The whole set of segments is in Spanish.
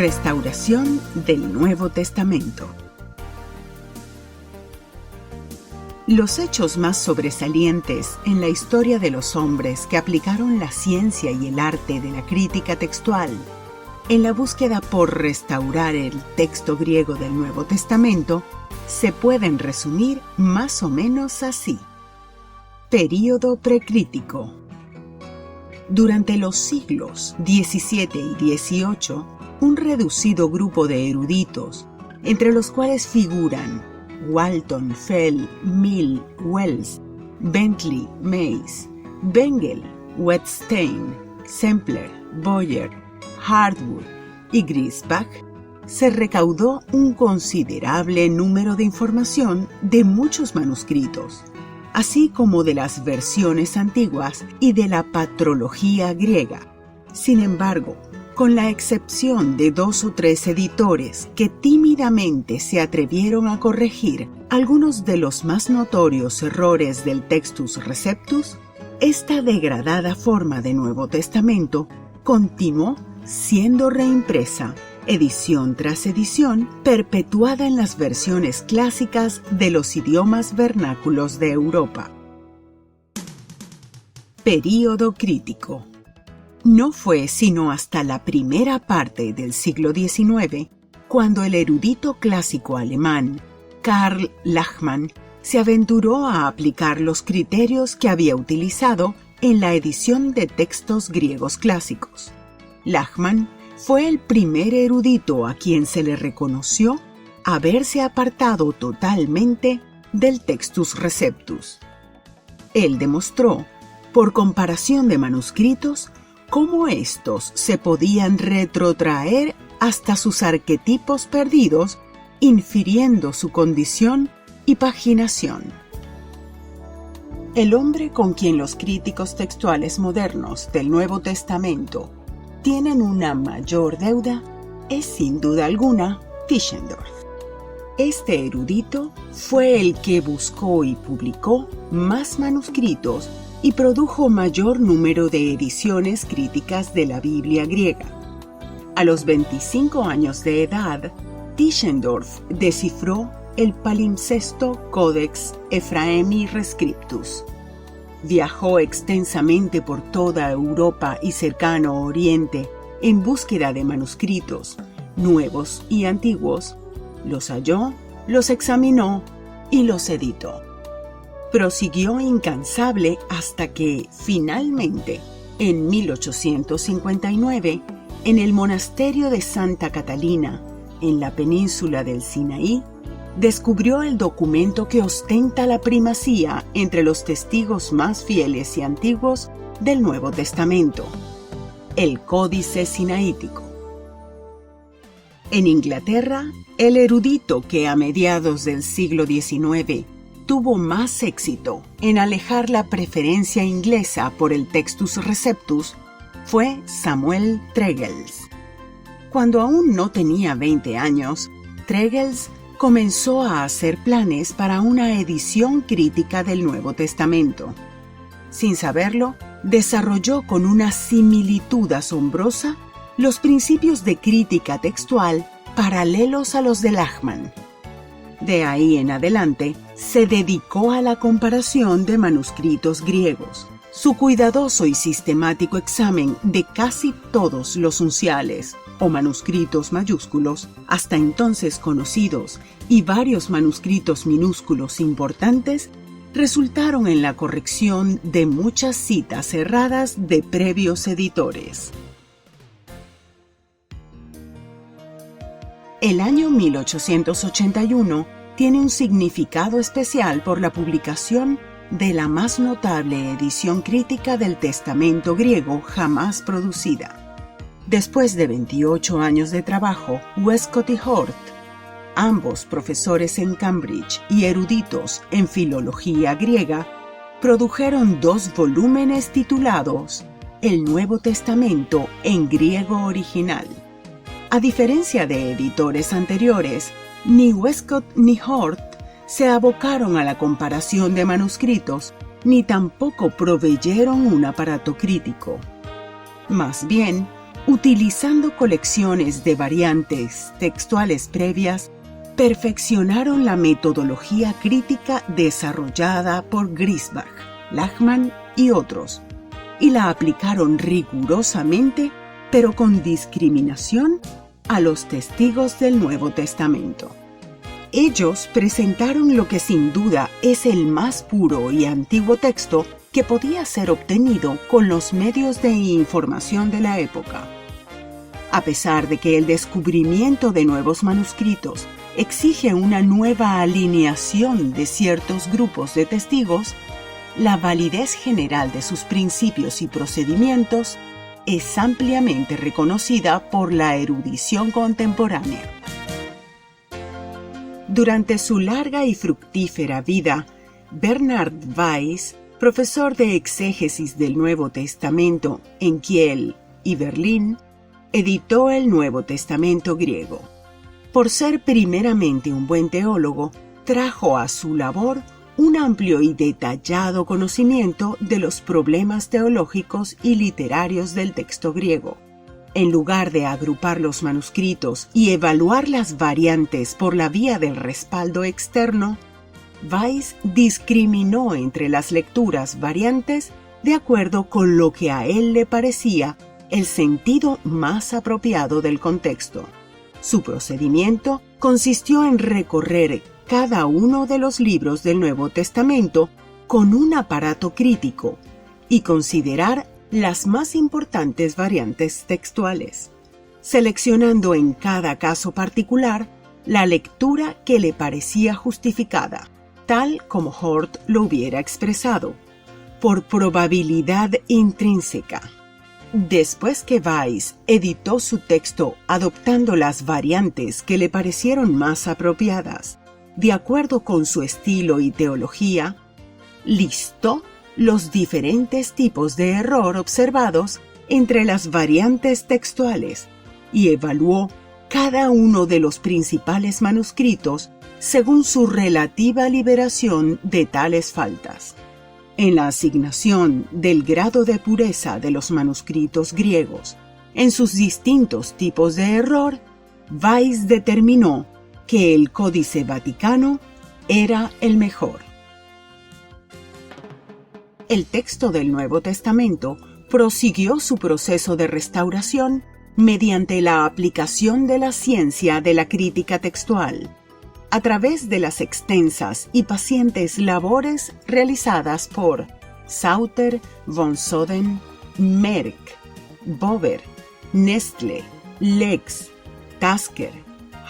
Restauración del Nuevo Testamento. Los hechos más sobresalientes en la historia de los hombres que aplicaron la ciencia y el arte de la crítica textual en la búsqueda por restaurar el texto griego del Nuevo Testamento se pueden resumir más o menos así. Período precrítico. Durante los siglos XVII y XVIII, un reducido grupo de eruditos, entre los cuales figuran Walton, Fell, Mill, Wells, Bentley, Mays, Bengel, Wettstein, Sempler, Boyer, Hardwood y Griesbach, se recaudó un considerable número de información de muchos manuscritos, así como de las versiones antiguas y de la patrología griega. Sin embargo, con la excepción de 2 o 3 editores que tímidamente se atrevieron a corregir algunos de los más notorios errores del Textus Receptus, esta degradada forma de Nuevo Testamento continuó siendo reimpresa, edición tras edición, perpetuada en las versiones clásicas de los idiomas vernáculos de Europa. Período crítico. No fue sino hasta la primera parte del siglo XIX cuando el erudito clásico alemán Karl Lachmann se aventuró a aplicar los criterios que había utilizado en la edición de textos griegos clásicos. Lachmann fue el primer erudito a quien se le reconoció haberse apartado totalmente del Textus Receptus. Él demostró, por comparación de manuscritos, cómo estos se podían retrotraer hasta sus arquetipos perdidos, infiriendo su condición y paginación. El hombre con quien los críticos textuales modernos del Nuevo Testamento tienen una mayor deuda es sin duda alguna Tischendorf. Este erudito fue el que buscó y publicó más manuscritos y produjo mayor número de ediciones críticas de la Biblia griega. A los 25 años de edad, Tischendorf descifró el palimpsesto Codex Ephraemi Rescriptus. Viajó extensamente por toda Europa y cercano Oriente en búsqueda de manuscritos, nuevos y antiguos, los halló, los examinó y los editó. Prosiguió incansable hasta que, finalmente, en 1859, en el monasterio de Santa Catalina, en la península del Sinaí, descubrió el documento que ostenta la primacía entre los testigos más fieles y antiguos del Nuevo Testamento, el Códice Sinaítico. En Inglaterra, el erudito que a mediados del siglo XIX tuvo más éxito en alejar la preferencia inglesa por el Textus Receptus fue Samuel Tregelles. Cuando aún no tenía 20 años, Tregelles comenzó a hacer planes para una edición crítica del Nuevo Testamento. Sin saberlo, desarrolló con una similitud asombrosa los principios de crítica textual paralelos a los de Lachmann. De ahí en adelante, se dedicó a la comparación de manuscritos griegos. Su cuidadoso y sistemático examen de casi todos los unciales, o manuscritos mayúsculos, hasta entonces conocidos, y varios manuscritos minúsculos importantes, resultaron en la corrección de muchas citas erradas de previos editores. El año 1881 tiene un significado especial por la publicación de la más notable edición crítica del Testamento griego jamás producida. Después de 28 años de trabajo, Westcott y Hort, ambos profesores en Cambridge y eruditos en filología griega, produjeron 2 volúmenes titulados El Nuevo Testamento en griego original. A diferencia de editores anteriores, ni Westcott ni Hort se abocaron a la comparación de manuscritos, ni tampoco proveyeron un aparato crítico. Más bien, utilizando colecciones de variantes textuales previas, perfeccionaron la metodología crítica desarrollada por Griesbach, Lachmann y otros, y la aplicaron rigurosamente, pero con discriminación, a los testigos del Nuevo Testamento. Ellos presentaron lo que sin duda es el más puro y antiguo texto que podía ser obtenido con los medios de información de la época. A pesar de que el descubrimiento de nuevos manuscritos exige una nueva alineación de ciertos grupos de testigos, la validez general de sus principios y procedimientos es ampliamente reconocida por la erudición contemporánea. Durante su larga y fructífera vida, Bernhard Weiss, profesor de exégesis del Nuevo Testamento en Kiel y Berlín, editó el Nuevo Testamento griego. Por ser primeramente un buen teólogo, trajo a su labor un amplio y detallado conocimiento de los problemas teológicos y literarios del texto griego. En lugar de agrupar los manuscritos y evaluar las variantes por la vía del respaldo externo, Weiss discriminó entre las lecturas variantes de acuerdo con lo que a él le parecía el sentido más apropiado del contexto. Su procedimiento consistió en recorrer cada uno de los libros del Nuevo Testamento con un aparato crítico y considerar las más importantes variantes textuales, seleccionando en cada caso particular la lectura que le parecía justificada, tal como Hort lo hubiera expresado, por probabilidad intrínseca. Después que Weiss editó su texto adoptando las variantes que le parecieron más apropiadas, de acuerdo con su estilo y teología, listó los diferentes tipos de error observados entre las variantes textuales y evaluó cada uno de los principales manuscritos según su relativa liberación de tales faltas. En la asignación del grado de pureza de los manuscritos griegos en sus distintos tipos de error, Weiss determinó que el Códice Vaticano era el mejor. El texto del Nuevo Testamento prosiguió su proceso de restauración mediante la aplicación de la ciencia de la crítica textual, a través de las extensas y pacientes labores realizadas por Sauter, von Soden, Merck, Bober, Nestle, Lex, Tasker,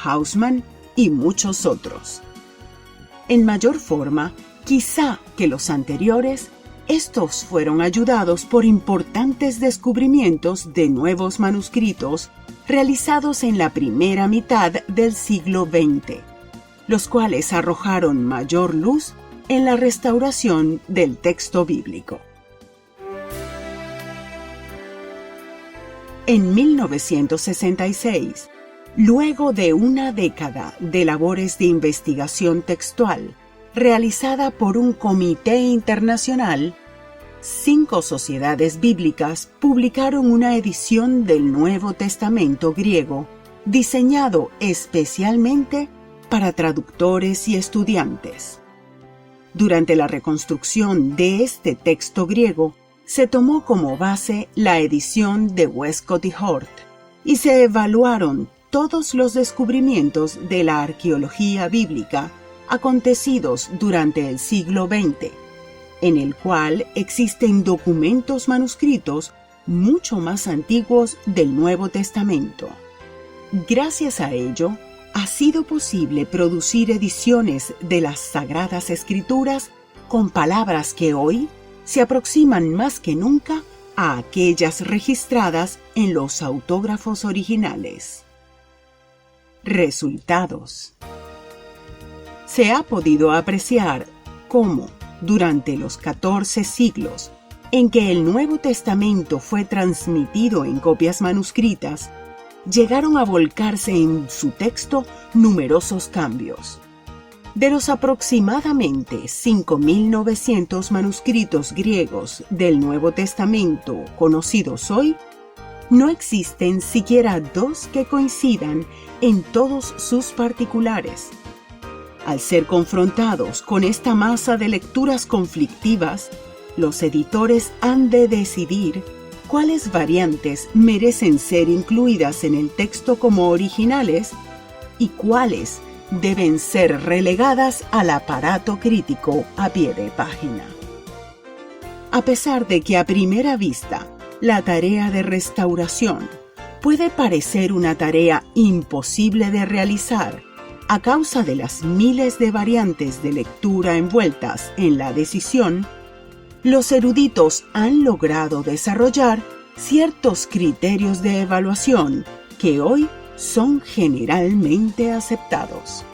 Hausmann y muchos otros. En mayor forma, quizá que los anteriores, estos fueron ayudados por importantes descubrimientos de nuevos manuscritos realizados en la primera mitad del siglo XX, los cuales arrojaron mayor luz en la restauración del texto bíblico. En 1966, luego de una década de labores de investigación textual realizada por un comité internacional, 5 sociedades bíblicas publicaron una edición del Nuevo Testamento griego diseñado especialmente para traductores y estudiantes. Durante la reconstrucción de este texto griego, se tomó como base la edición de Westcott y Hort, y se evaluaron todos los descubrimientos de la arqueología bíblica acontecidos durante el siglo XX, en el cual existen documentos manuscritos mucho más antiguos del Nuevo Testamento. Gracias a ello, ha sido posible producir ediciones de las Sagradas Escrituras con palabras que hoy se aproximan más que nunca a aquellas registradas en los autógrafos originales. Resultados. Se ha podido apreciar cómo, durante los 14 siglos en que el Nuevo Testamento fue transmitido en copias manuscritas, llegaron a volcarse en su texto numerosos cambios. De los aproximadamente 5.900 manuscritos griegos del Nuevo Testamento conocidos hoy, no existen siquiera dos que coincidan en todos sus particulares. Al ser confrontados con esta masa de lecturas conflictivas, los editores han de decidir cuáles variantes merecen ser incluidas en el texto como originales y cuáles deben ser relegadas al aparato crítico a pie de página. A pesar de que a primera vista la tarea de restauración puede parecer una tarea imposible de realizar a causa de las miles de variantes de lectura envueltas en la decisión, los eruditos han logrado desarrollar ciertos criterios de evaluación que hoy son generalmente aceptados.